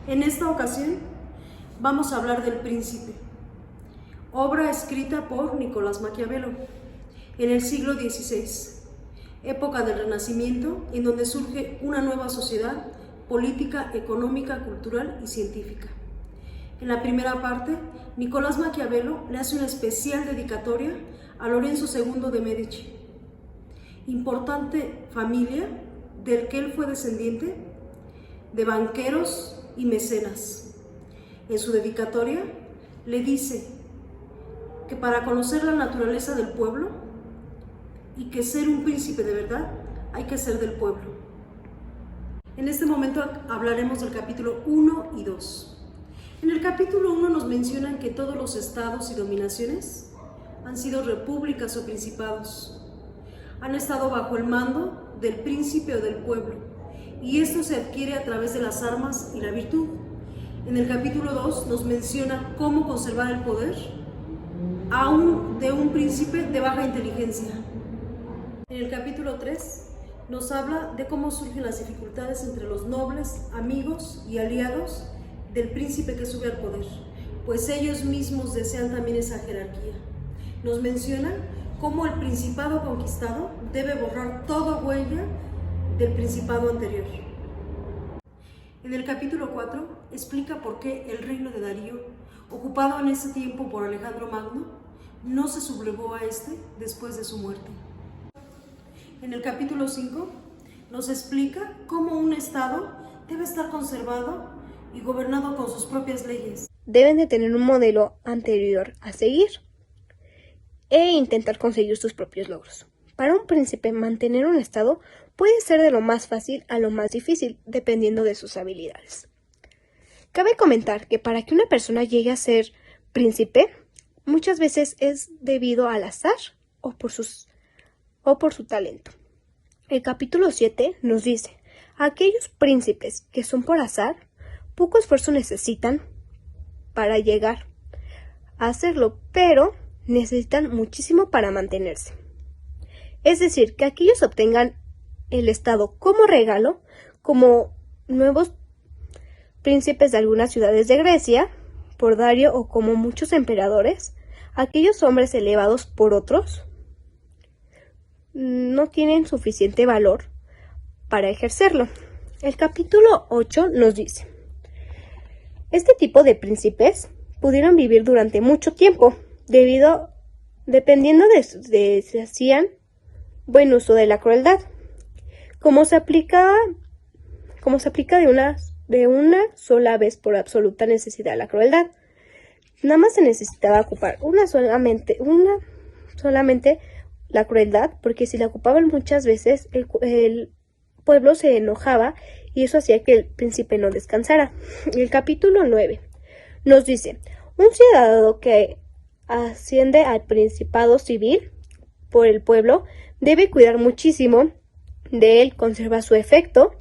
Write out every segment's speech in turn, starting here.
En esta ocasión vamos a hablar del Príncipe, obra escrita por Nicolás Maquiavelo en el siglo XVI, época del Renacimiento, en donde surge una nueva sociedad política, económica, cultural y científica. En la primera parte, Nicolás Maquiavelo le hace una especial dedicatoria a Lorenzo II de Medici, importante familia del que él fue descendiente, de banqueros y mecenas. En su dedicatoria le dice que para conocer la naturaleza del pueblo y que ser un príncipe de verdad hay que ser del pueblo. En este momento hablaremos del capítulo 1 y 2. En el capítulo 1 nos mencionan que todos los estados y dominaciones han sido repúblicas o principados. Han estado bajo el mando del príncipe o del pueblo, y esto se adquiere a través de las armas y la virtud. En el capítulo 2 nos menciona cómo conservar el poder aún de un príncipe de baja inteligencia. En el capítulo 3 nos habla de cómo surgen las dificultades entre los nobles, amigos y aliados del príncipe que sube al poder, pues ellos mismos desean también esa jerarquía. Nos mencionan cómo el principado conquistado debe borrar toda huella del principado anterior. En el capítulo 4 explica por qué el reino de Darío, ocupado en ese tiempo por Alejandro Magno, no se sublevó a este después de su muerte. En el capítulo 5 nos explica cómo un estado debe estar conservado y gobernado con sus propias leyes. Deben de tener un modelo anterior a seguir e intentar conseguir sus propios logros. Para un príncipe, mantener un estado puede ser de lo más fácil a lo más difícil, dependiendo de sus habilidades. Cabe comentar que para que una persona llegue a ser príncipe, muchas veces es debido al azar o por su talento. El capítulo 7 nos dice: aquellos príncipes que son por azar, poco esfuerzo necesitan para llegar a hacerlo, pero necesitan muchísimo para mantenerse. Es decir, que aquellos obtengan el estado como regalo, como nuevos príncipes de algunas ciudades de Grecia, por Dario, o como muchos emperadores, aquellos hombres elevados por otros, no tienen suficiente valor para ejercerlo. El capítulo 8 nos dice: este tipo de príncipes pudieron vivir durante mucho tiempo, dependiendo de si hacían buen uso de la crueldad, como se aplica de una sola vez por absoluta necesidad la crueldad. Nada más se necesitaba ocupar solamente la crueldad, porque si la ocupaban muchas veces, el pueblo se enojaba y eso hacía que el príncipe no descansara. El capítulo 9 nos dice: un ciudadano que asciende al principado civil por el pueblo debe cuidar muchísimo de él, conserva su efecto,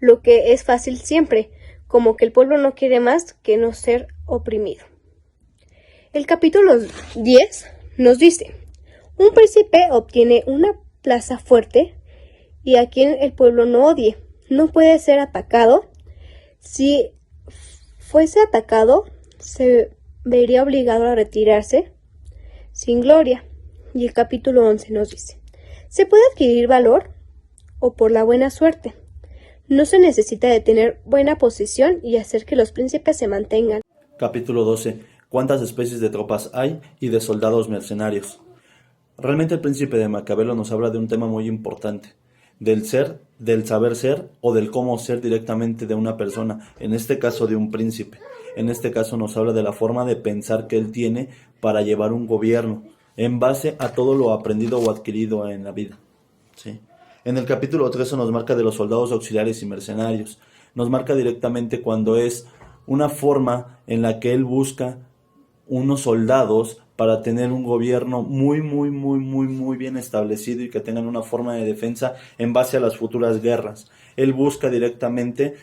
lo que es fácil siempre, como que el pueblo no quiere más que no ser oprimido. El capítulo 10 nos dice: un príncipe obtiene una plaza fuerte y a quien el pueblo no odie. No puede ser atacado. Si fuese atacado, se vería obligado a retirarse sin gloria. Y el capítulo 11 nos dice: se puede adquirir valor o por la buena suerte. No se necesita de tener buena posición y hacer que los príncipes se mantengan. Capítulo 12. ¿Cuántas especies de tropas hay y de soldados mercenarios? Realmente el Príncipe de Maquiavelo nos habla de un tema muy importante, del ser, del saber ser o del cómo ser directamente de una persona, en este caso de un príncipe. En este caso nos habla de la forma de pensar que él tiene para llevar un gobierno, en base a todo lo aprendido o adquirido en la vida, ¿sí? En el capítulo 13 nos marca de los soldados auxiliares y mercenarios. Nos marca directamente cuando es una forma en la que él busca unos soldados para tener un gobierno muy bien establecido y que tengan una forma de defensa en base a las futuras guerras. Él busca directamente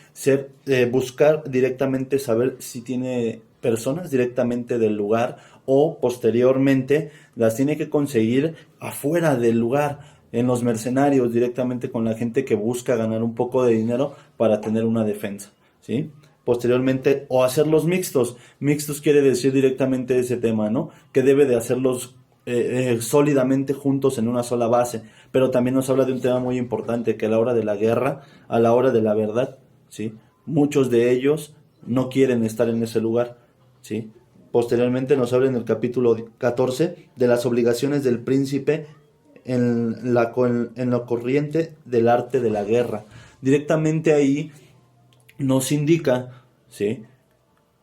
buscar directamente saber si tiene personas directamente del lugar o posteriormente las tiene que conseguir afuera del lugar, en los mercenarios, directamente con la gente que busca ganar un poco de dinero para tener una defensa, ¿sí? posteriormente, o hacerlos mixtos. Mixtos quiere decir directamente ese tema, ¿no? Que debe de hacerlos sólidamente juntos en una sola base. Pero también nos habla de un tema muy importante, que a la hora de la guerra, a la hora de la verdad, ¿sí? Muchos de ellos no quieren estar en ese lugar, ¿sí? Posteriormente nos habla en el capítulo 14 de las obligaciones del príncipe en la corriente del arte de la guerra. Directamente ahí nos indica, ¿sí?,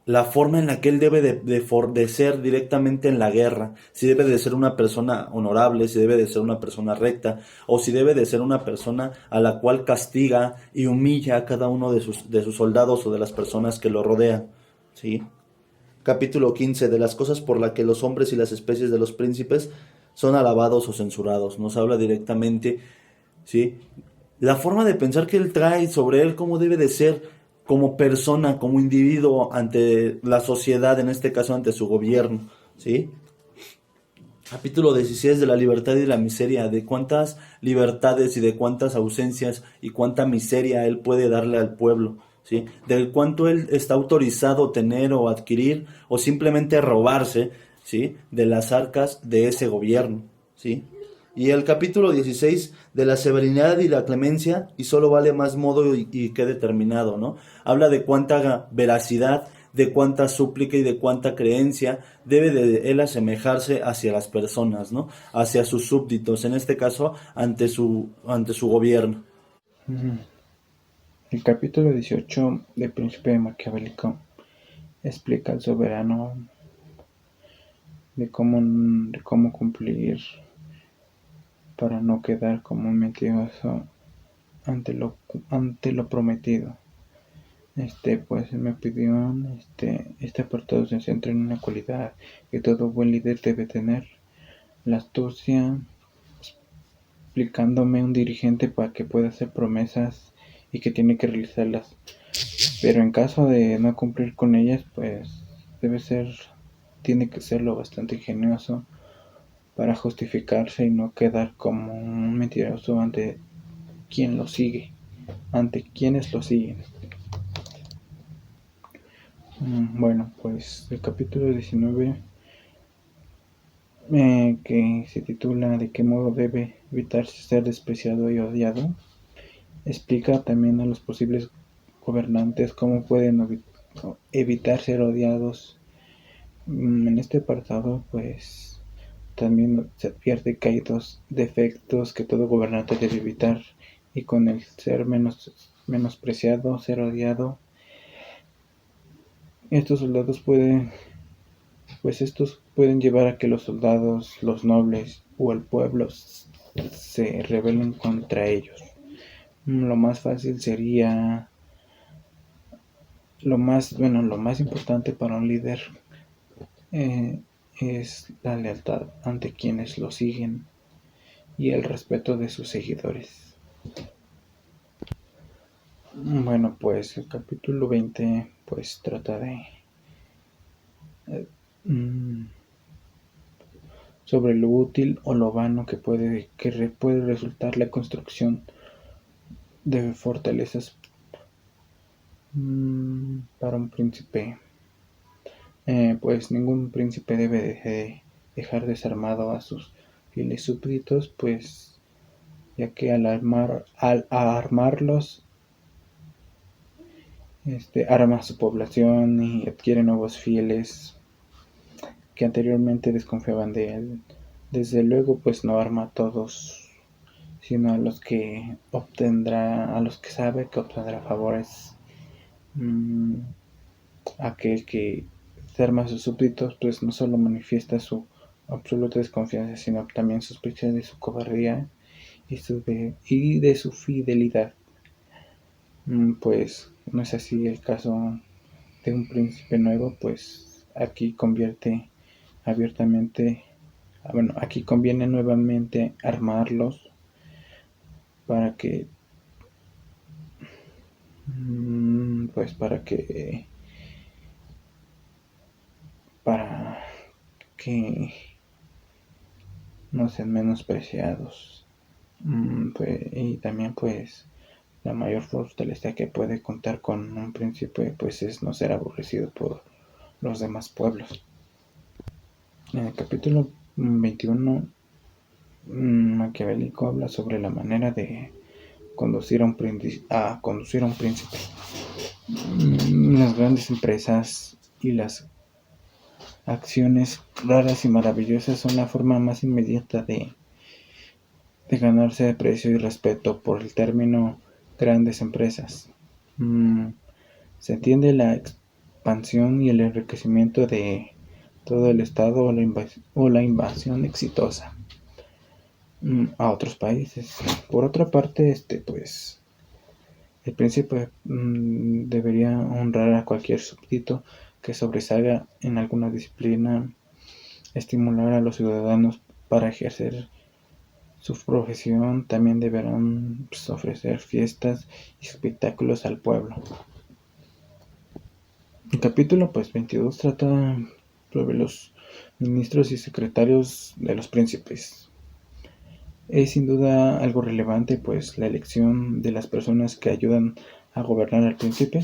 la forma en la que él debe de ser directamente en la guerra, si debe de ser una persona honorable, si debe de ser una persona recta, o si debe de ser una persona a la cual castiga y humilla a cada uno de sus soldados o de las personas que lo rodean, ¿sí? Capítulo 15 de las cosas por las que los hombres y las especies de los príncipes son alabados o censurados. Nos habla directamente, ¿sí?, la forma de pensar que él trae sobre él, cómo debe de ser como persona, como individuo ante la sociedad, en este caso ante su gobierno, ¿sí? Capítulo 16 de la libertad y la miseria, de cuántas libertades y de cuántas ausencias y cuánta miseria él puede darle al pueblo, ¿sí? Del cuánto él está autorizado a tener o adquirir o simplemente robarse, ¿sí?, de las arcas de ese gobierno, ¿sí? Y el capítulo 16 de la severidad y la clemencia, y solo vale más modo y que determinado, ¿no? Habla de cuánta veracidad, de cuánta súplica y de cuánta creencia debe de él asemejarse hacia las personas, ¿no? Hacia sus súbditos, en este caso ante su gobierno. El capítulo 18 del Príncipe Maquiavélico explica al soberano de cómo cumplir para no quedar como un mentiroso ante lo prometido. Pues en mi opinión, este apartado se centra en una cualidad que todo buen líder debe tener: la astucia, explicándome un dirigente para que pueda hacer promesas y que tiene que realizarlas, pero en caso de no cumplir con ellas, pues tiene que serlo bastante ingenioso para justificarse y no quedar como un mentiroso ante quienes lo siguen. Bueno, pues el capítulo 19, que se titula ¿De qué modo debe evitarse ser despreciado y odiado?, explica también a los posibles gobernantes cómo pueden evitar ser odiados. En este apartado, pues también se advierte que hay dos defectos que todo gobernante debe evitar, y con el ser menospreciado, ser odiado, estos pueden llevar a que los soldados, los nobles o el pueblo se rebelen contra ellos. Lo más fácil sería, lo más importante para un líder es la lealtad ante quienes lo siguen y el respeto de sus seguidores. Bueno, pues el capítulo 20 pues trata de sobre lo útil o lo vano que puede resultar la construcción de fortalezas para un príncipe. Pues ningún príncipe debe dejar desarmado a sus fieles súbditos, pues ya que al armarlos arma a su población y adquiere nuevos fieles que anteriormente desconfiaban de él. Desde luego, pues no arma a todos, sino a los que sabe que obtendrá favores. Aquel que se arma a sus súbditos, pues no solo manifiesta su absoluta desconfianza, sino también sospecha de su cobardía y de su fidelidad. Pues no es así el caso de un príncipe nuevo, pues aquí aquí conviene nuevamente armarlos para que no sean menospreciados, y también pues La mayor fortaleza que puede contar con un príncipe pues es no ser aborrecido por los demás pueblos. En el capítulo 21, Maquiavélico habla sobre la manera de conducir a un príncipe. Las grandes empresas y las acciones raras y maravillosas son la forma más inmediata de ganarse aprecio y respeto por el término grandes empresas. Se entiende la expansión y el enriquecimiento de todo el Estado o la invasión exitosa a otros países. Por otra parte, pues el príncipe debería honrar a cualquier súbdito que sobresalga en alguna disciplina, estimular a los ciudadanos para ejercer su profesión, también deberán ofrecer fiestas y espectáculos al pueblo. El capítulo 22 trata sobre los ministros y secretarios de los príncipes. Es sin duda algo relevante, pues la elección de las personas que ayudan a gobernar al príncipe,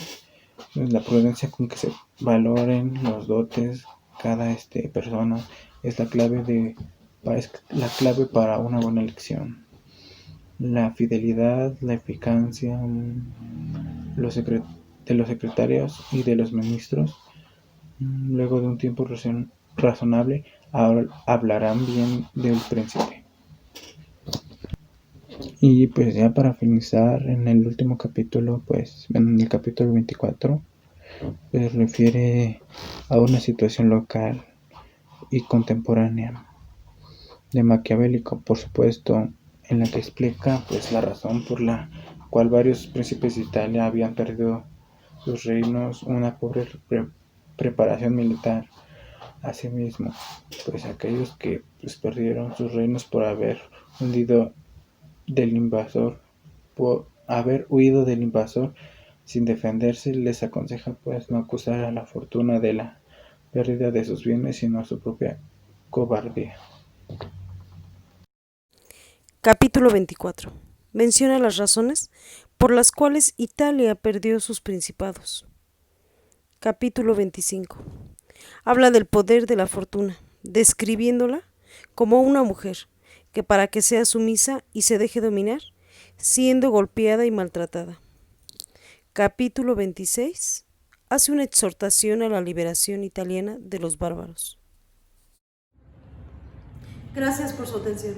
pues la prudencia con que se valoren los dotes cada persona es la clave para una buena elección. La fidelidad, la eficacia de los secretarios y de los ministros, luego de un tiempo razonable, hablarán bien del príncipe. Y pues ya para finalizar, en el último capítulo, pues en el capítulo 24, pues refiere a una situación local y contemporánea de Maquiavélico, por supuesto, en la que explica pues la razón por la cual varios príncipes de Italia habían perdido sus reinos, una pobre preparación militar. Asimismo, pues aquellos que pues perdieron sus reinos por haber huido del invasor sin defenderse, les aconseja pues no acusar a la fortuna de la pérdida de sus bienes, sino a su propia cobardía. Capítulo 24. Menciona las razones por las cuales Italia perdió sus principados. Capítulo 25. Habla del poder de la fortuna, describiéndola como una mujer que para que sea sumisa y se deje dominar, siendo golpeada y maltratada. Capítulo 26. Hace una exhortación a la liberación italiana de los bárbaros. Gracias por su atención.